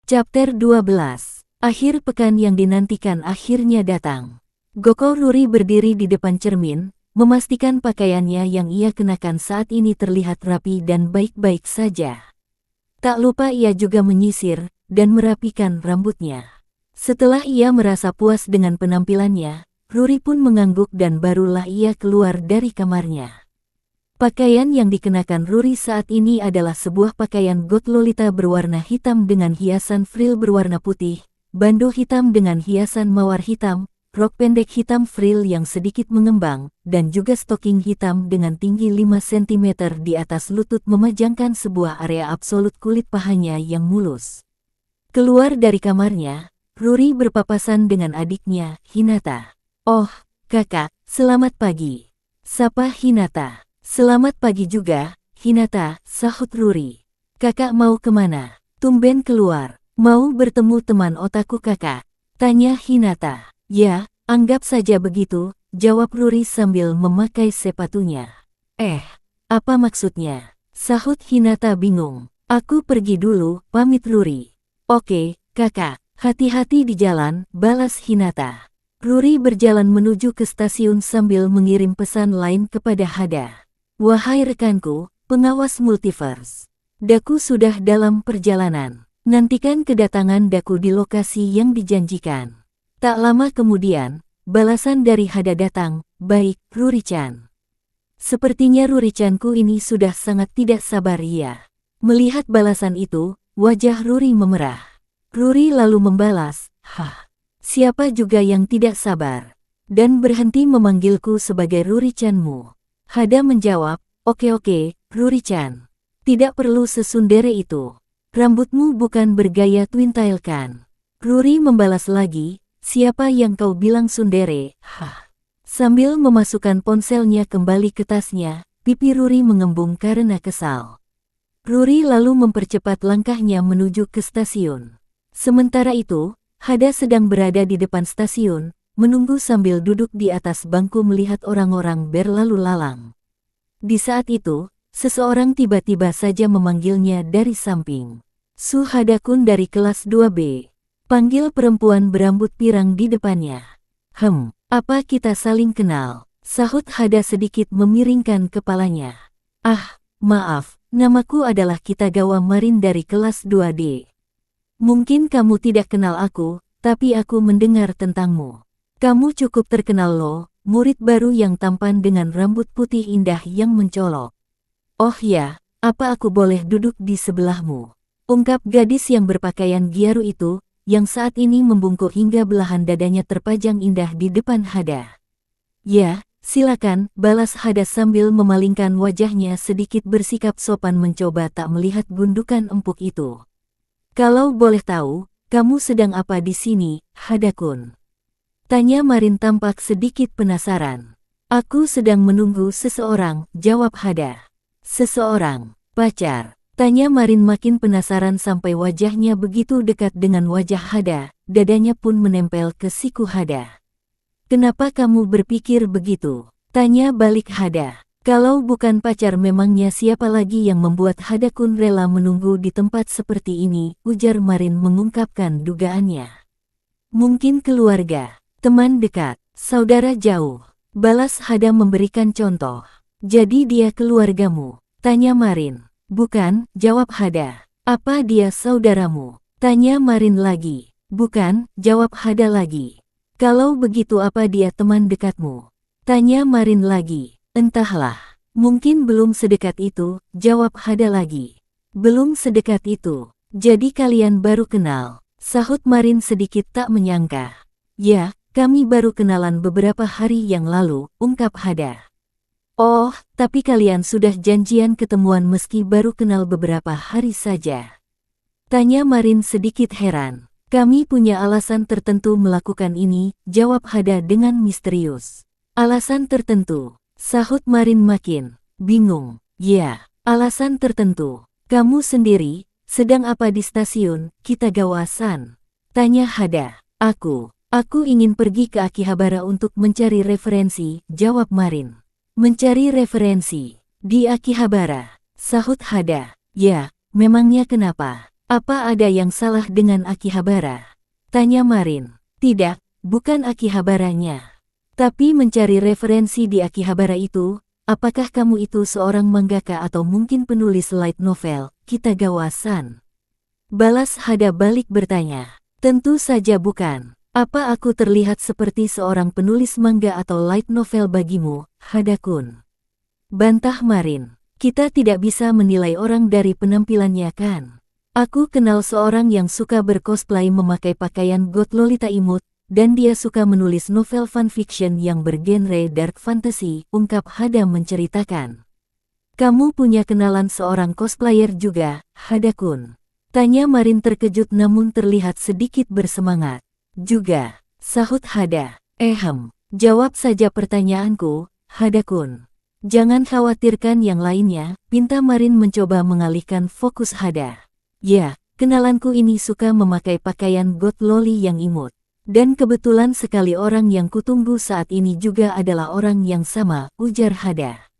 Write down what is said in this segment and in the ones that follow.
Chapter 12. Akhir pekan yang dinantikan akhirnya datang. Goko Ruri berdiri di depan cermin, memastikan pakaiannya yang ia kenakan saat ini terlihat rapi dan baik-baik saja. Tak lupa ia juga menyisir dan merapikan rambutnya. Setelah ia merasa puas dengan penampilannya, Ruri pun mengangguk dan barulah ia keluar dari kamarnya. Pakaian yang dikenakan Ruri saat ini adalah sebuah pakaian got lolita berwarna hitam dengan hiasan frill berwarna putih, bando hitam dengan hiasan mawar hitam, rok pendek hitam frill yang sedikit mengembang, dan juga stocking hitam dengan tinggi 5 cm di atas lutut memajangkan sebuah area absolut kulit pahanya yang mulus. Keluar dari kamarnya, Ruri berpapasan dengan adiknya, Hinata. "Oh, kakak, selamat pagi," sapa Hinata. "Selamat pagi juga, Hinata," sahut Ruri. "Kakak mau kemana?" "Tumben keluar." "Mau bertemu teman otaku kakak?" tanya Hinata. "Ya, anggap saja begitu," jawab Ruri sambil memakai sepatunya. Apa maksudnya?" sahut Hinata bingung. "Aku pergi dulu," pamit Ruri. "Oke, kakak, hati-hati di jalan," balas Hinata. Ruri berjalan menuju ke stasiun sambil mengirim pesan lain kepada Hada. "Wahai rekanku, pengawas multiverse. Daku sudah dalam perjalanan. Nantikan kedatangan Daku di lokasi yang dijanjikan." Tak lama kemudian, balasan dari Hada datang, "Baik, Ruri-chan." Sepertinya Ruri-chanku ini sudah sangat tidak sabar ya. Melihat balasan itu, wajah Ruri memerah. Ruri lalu membalas, "Siapa juga yang tidak sabar?" Dan berhenti memanggilku sebagai Ruri-chanmu. Hada menjawab, Oke, Ruri-chan. Tidak perlu sesundere itu. Rambutmu bukan bergaya twintail kan?" Ruri membalas lagi, "Siapa yang kau bilang sundere?" Sambil memasukkan ponselnya kembali ke tasnya, pipi Ruri mengembung karena kesal. Ruri lalu mempercepat langkahnya menuju ke stasiun. Sementara itu, Hada sedang berada di depan stasiun, menunggu sambil duduk di atas bangku melihat orang-orang berlalu lalang. Di saat itu, seseorang tiba-tiba saja memanggilnya dari samping. "Su Hada-kun dari kelas 2B. Panggil perempuan berambut pirang di depannya." Apa kita saling kenal?" sahut Hada sedikit memiringkan kepalanya. Maaf, namaku adalah Kitagawa Marin dari kelas 2D. Mungkin kamu tidak kenal aku, tapi aku mendengar tentangmu. Kamu cukup terkenal loh, murid baru yang tampan dengan rambut putih indah yang mencolok." "Oh ya, apa aku boleh duduk di sebelahmu?" ungkap gadis yang berpakaian giaru itu, yang saat ini membungkuk hingga belahan dadanya terpajang indah di depan Hada. "Ya, silakan," balas Hada sambil memalingkan wajahnya sedikit bersikap sopan mencoba tak melihat gundukan empuk itu. "Kalau boleh tahu, kamu sedang apa di sini, Hada-kun?" tanya Marin tampak sedikit penasaran. "Aku sedang menunggu seseorang," jawab Hada. "Seseorang? Pacar?" tanya Marin makin penasaran sampai wajahnya begitu dekat dengan wajah Hada, dadanya pun menempel ke siku Hada. "Kenapa kamu berpikir begitu?" tanya balik Hada. "Kalau bukan pacar memangnya siapa lagi yang membuat Hada-kun rela menunggu di tempat seperti ini?" ujar Marin mengungkapkan dugaannya. "Mungkin keluarga, teman dekat, saudara jauh," balas Hada memberikan contoh. "Jadi dia keluargamu?" tanya Marin. "Bukan," jawab Hada. "Apa dia saudaramu?" tanya Marin lagi. "Bukan," jawab Hada lagi. "Kalau begitu apa dia teman dekatmu?" tanya Marin lagi. "Entahlah, mungkin belum sedekat itu," jawab Hada lagi. "Belum sedekat itu? Jadi kalian baru kenal?" sahut Marin sedikit tak menyangka. "Ya, kami baru kenalan beberapa hari yang lalu," ungkap Hada. "Oh, tapi kalian sudah janjian ketemuan meski baru kenal beberapa hari saja?" tanya Marin sedikit heran. "Kami punya alasan tertentu melakukan ini," jawab Hada dengan misterius. "Alasan tertentu?" sahut Marin makin bingung. "Ya, alasan tertentu. Kamu sendiri, sedang apa di stasiun, Kitagawa-san?" tanya Hada. Aku ingin pergi ke Akihabara untuk mencari referensi," jawab Marin. "Mencari referensi? Di Akihabara?" sahut Hada. "Ya, memangnya kenapa?" Apa ada yang salah dengan Akihabara? Tanya Marin. Tidak, bukan Akihabaranya. Tapi mencari referensi di Akihabara itu, apakah kamu itu seorang mangaka atau mungkin penulis light novel, Kitagawa-san? Balas Hada balik bertanya. Tentu saja bukan. Apa aku terlihat seperti seorang penulis manga atau light novel bagimu, Hada-kun? Bantah Marin. Kita tidak bisa menilai orang dari penampilannya kan? Aku kenal seorang yang suka bercosplay memakai pakaian god Lolita imut, dan dia suka menulis novel fanfiction yang bergenre dark fantasy, ungkap Hada menceritakan. Kamu punya kenalan seorang cosplayer juga, Hada-kun? Tanya Marin terkejut namun terlihat sedikit bersemangat. Juga, sahut Hada. Jawab saja pertanyaanku, Hada-kun. Jangan khawatirkan yang lainnya, pinta Marin mencoba mengalihkan fokus Hada. Ya, kenalanku ini suka memakai pakaian god loli yang imut. Dan kebetulan sekali orang yang kutunggu saat ini juga adalah orang yang sama, ujar Hada.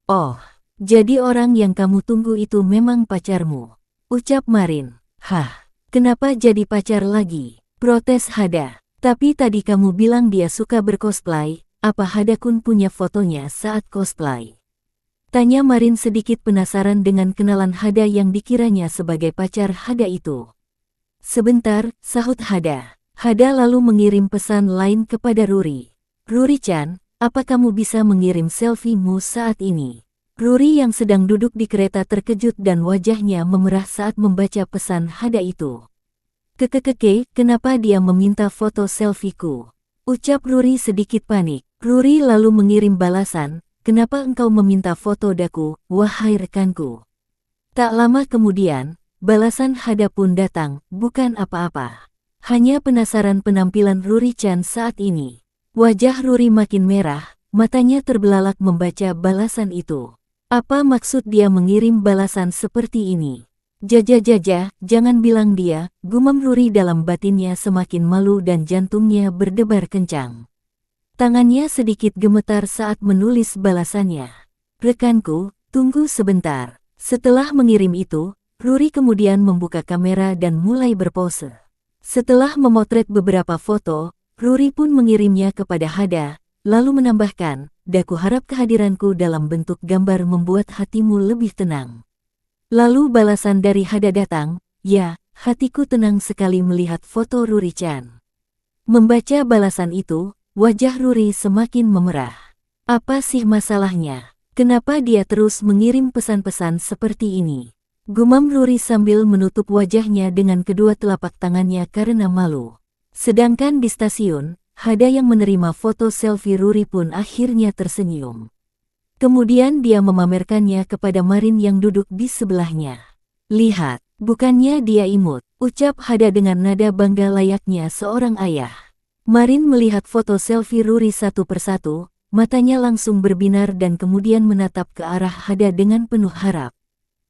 Oh, jadi orang yang kamu tunggu itu memang pacarmu, ucap Marin. Hah, kenapa jadi pacar lagi? Protes Hada. Tapi tadi kamu bilang dia suka bercosplay, apa Hada-kun punya fotonya saat cosplay? Tanya Marin sedikit penasaran dengan kenalan Hada yang dikiranya sebagai pacar Hada itu. Sebentar, sahut Hada. Hada lalu mengirim pesan lain kepada Ruri. Ruri-chan, apa kamu bisa mengirim selfie-mu saat ini? Ruri yang sedang duduk di kereta terkejut dan wajahnya memerah saat membaca pesan Hada itu. Kenapa dia meminta foto selfie-ku? Ucap Ruri sedikit panik. Ruri lalu mengirim balasan. Kenapa engkau meminta foto daku, wahai rekanku? Tak lama kemudian, balasan Hada pun datang, bukan apa-apa. Hanya penasaran penampilan Ruri-chan saat ini. Wajah Ruri makin merah, matanya terbelalak membaca balasan itu. Apa maksud dia mengirim balasan seperti ini? Jaja, jangan bilang dia, gumam Ruri dalam batinnya semakin malu dan jantungnya berdebar kencang. Tangannya sedikit gemetar saat menulis balasannya. Rekanku, tunggu sebentar. Setelah mengirim itu, Ruri kemudian membuka kamera dan mulai berpose. Setelah memotret beberapa foto, Ruri pun mengirimnya kepada Hada, lalu menambahkan, "Daku harap kehadiranku dalam bentuk gambar membuat hatimu lebih tenang." Lalu balasan dari Hada datang, "Ya, hatiku tenang sekali melihat foto Ruri-chan." Membaca balasan itu, wajah Ruri semakin memerah. Apa sih masalahnya? Kenapa dia terus mengirim pesan-pesan seperti ini? Gumam Ruri sambil menutup wajahnya dengan kedua telapak tangannya karena malu. Sedangkan di stasiun, Hada yang menerima foto selfie Ruri pun akhirnya tersenyum. Kemudian dia memamerkannya kepada Marin yang duduk di sebelahnya. Lihat, bukannya dia imut, ucap Hada dengan nada bangga layaknya seorang ayah. Marin melihat foto selfie Ruri satu persatu, matanya langsung berbinar dan kemudian menatap ke arah Hada dengan penuh harap.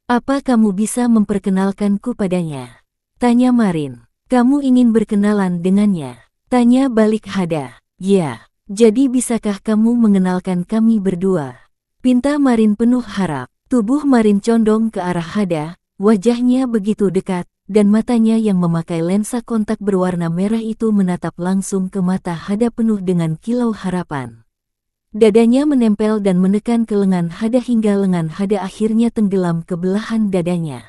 Apa kamu bisa memperkenalkanku padanya? Tanya Marin. Kamu ingin berkenalan dengannya? Tanya balik Hada. Ya, jadi bisakah kamu mengenalkan kami berdua? Pinta Marin penuh harap. Tubuh Marin condong ke arah Hada, wajahnya begitu dekat, dan matanya yang memakai lensa kontak berwarna merah itu menatap langsung ke mata Hada penuh dengan kilau harapan. Dadanya menempel dan menekan ke lengan Hada hingga lengan Hada akhirnya tenggelam ke belahan dadanya.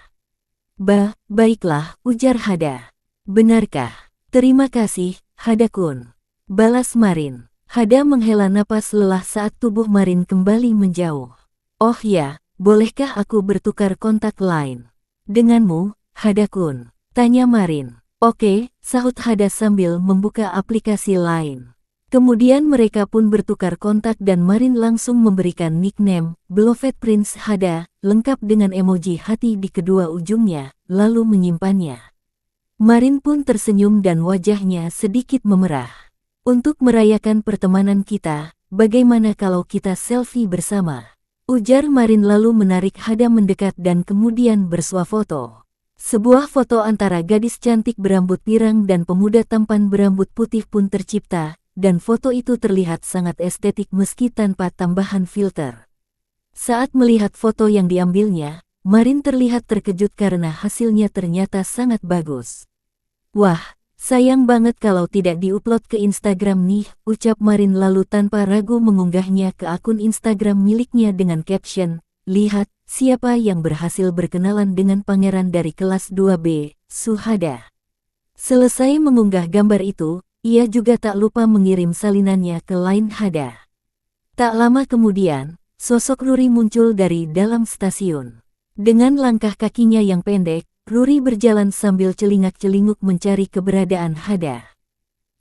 Baiklah, ujar Hada. Benarkah? Terima kasih, Hada-kun. Balas Marin. Hada menghela napas lelah saat tubuh Marin kembali menjauh. Oh ya, bolehkah aku bertukar kontak lain denganmu, Hada-kun? Tanya Marin. Oke, sahut Hada sambil membuka aplikasi lain. Kemudian mereka pun bertukar kontak dan Marin langsung memberikan nickname, Beloved Prince Hada, lengkap dengan emoji hati di kedua ujungnya, lalu menyimpannya. Marin pun tersenyum dan wajahnya sedikit memerah. Untuk merayakan pertemanan kita, bagaimana kalau kita selfie bersama? Ujar Marin lalu menarik Hada mendekat dan kemudian bersuah foto. Sebuah foto antara gadis cantik berambut pirang dan pemuda tampan berambut putih pun tercipta, dan foto itu terlihat sangat estetik meski tanpa tambahan filter. Saat melihat foto yang diambilnya, Marin terlihat terkejut karena hasilnya ternyata sangat bagus. Wah, sayang banget kalau tidak diupload ke Instagram nih, ucap Marin lalu tanpa ragu mengunggahnya ke akun Instagram miliknya dengan caption, "Lihat, siapa yang berhasil berkenalan dengan pangeran dari kelas 2B, Suhada." Selesai mengunggah gambar itu, ia juga tak lupa mengirim salinannya ke Line Hada. Tak lama kemudian, sosok Ruri muncul dari dalam stasiun. Dengan langkah kakinya yang pendek, Ruri berjalan sambil celingak-celinguk mencari keberadaan Hada.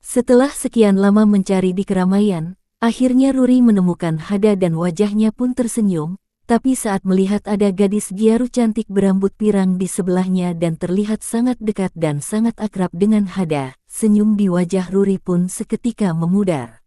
Setelah sekian lama mencari di keramaian, akhirnya Ruri menemukan Hada dan wajahnya pun tersenyum, tapi saat melihat ada gadis Gyaru cantik berambut pirang di sebelahnya dan terlihat sangat dekat dan sangat akrab dengan Hada, senyum di wajah Ruri pun seketika memudar.